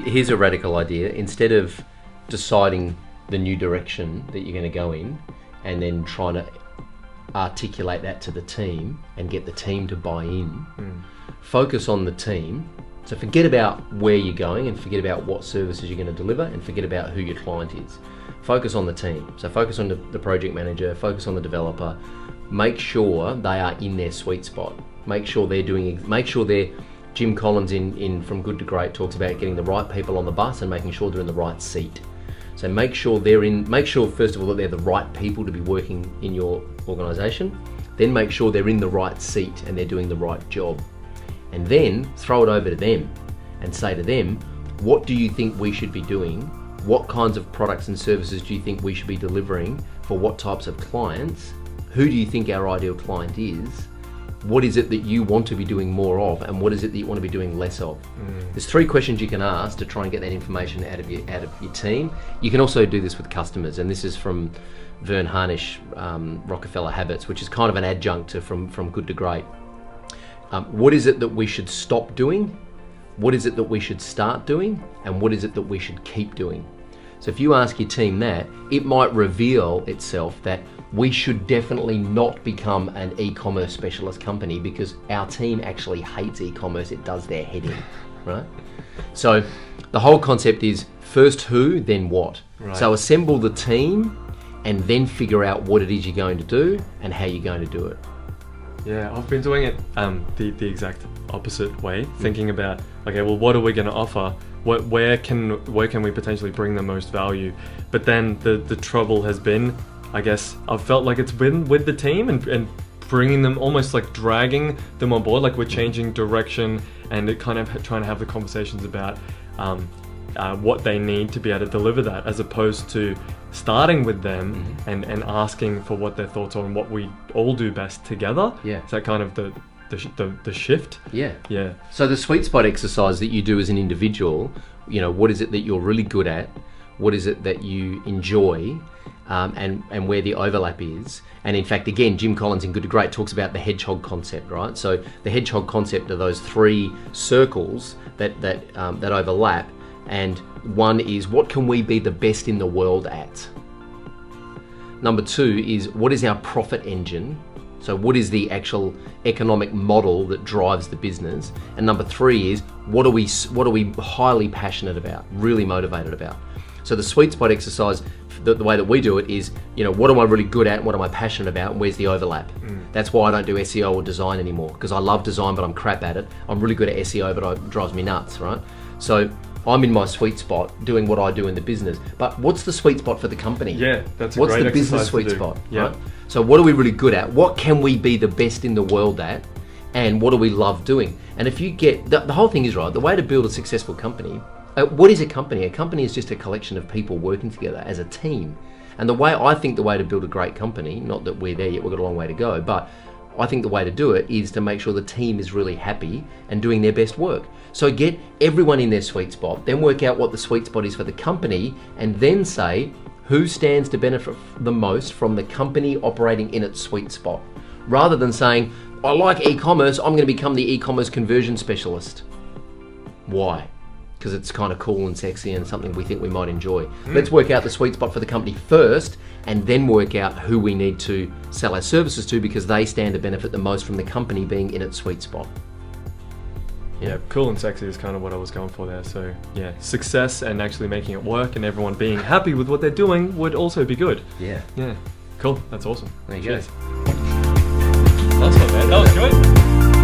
here's a radical idea. Instead of deciding the new direction that you're going to go in and then trying to articulate that to the team and get the team to buy in, focus on the team. So forget about where you're going and forget about what services you're going to deliver and forget about who your client is. Focus on the team. So focus on the project manager, focus on the developer. Make sure they are in their sweet spot. Make sure Jim Collins in From Good to Great talks about getting the right people on the bus and making sure they're in the right seat. So make sure first of all that they're the right people to be working in your organisation. Then make sure they're in the right seat and they're doing the right job. And then throw it over to them and say to them, what do you think we should be doing? What kinds of products and services do you think we should be delivering for what types of clients? Who do you think our ideal client is? What is it that you want to be doing more of, and what is it that you want to be doing less of? There's 3 questions you can ask to try and get that information out of your team. You can also do this with customers, and this is from Vern Harnish, Rockefeller Habits, which is kind of an adjunct to From Good to Great. What is it that we should stop doing? What is it that we should start doing? And what is it that we should keep doing? So if you ask your team that, it might reveal itself that we should definitely not become an e-commerce specialist company because our team actually hates e-commerce. It does their head in, right? So the whole concept is first who, then what. Right. So assemble the team and then figure out what it is you're going to do and how you're going to do it. Yeah, I've been doing it the exact opposite way, thinking about, okay, well, what are we going to offer? Where can we potentially bring the most value? But then the trouble has been, I guess, I've felt like it's been with the team and bringing them, almost like dragging them on board, like we're changing direction and it kind of trying to have the conversations about what they need to be able to deliver that, as opposed to starting with them and asking for what their thoughts are and what we all do best together. Yeah. Is that kind of the shift? Yeah. Yeah. So the sweet spot exercise that you do as an individual, what is it that you're really good at? What is it that you enjoy? And where the overlap is. And in fact, again, Jim Collins in Good to Great talks about the hedgehog concept, right? So the hedgehog concept are those 3 circles that overlap. And one is, what can we be the best in the world at? Number 2 is, what is our profit engine? So what is the actual economic model that drives the business? And number 3 is, what are we highly passionate about, really motivated about? So the sweet spot exercise, the way that we do it is, what am I really good at? What am I passionate about? And where's the overlap? That's why I don't do SEO or design anymore, because I love design, but I'm crap at it. I'm really good at SEO, but it drives me nuts, right? So I'm in my sweet spot doing what I do in the business. But what's the sweet spot for the company? Yeah, that's a what's great the business exercise sweet to do. spot? Yeah. Right? So what are we really good at? What can we be the best in the world at? And what do we love doing? And if you get, the whole thing is right, the way to build a successful company, what is a company? A company is just a collection of people working together as a team. And the way to build a great company, not that we're there yet, we've got a long way to go, but I think the way to do it is to make sure the team is really happy and doing their best work. So get everyone in their sweet spot, then work out what the sweet spot is for the company, and then say who stands to benefit the most from the company operating in its sweet spot. Rather than saying, I like e-commerce, I'm going to become the e-commerce conversion specialist. Why? Because it's kind of cool and sexy and something we think we might enjoy. Let's work out the sweet spot for the company first, and then work out who we need to sell our services to, because they stand to benefit the most from the company being in its sweet spot. Yeah, cool and sexy is kind of what I was going for there. So yeah, success and actually making it work and everyone being happy with what they're doing would also be good. Yeah. Yeah, cool. That's awesome. There you Cheers. go. Nice one, man. That was good.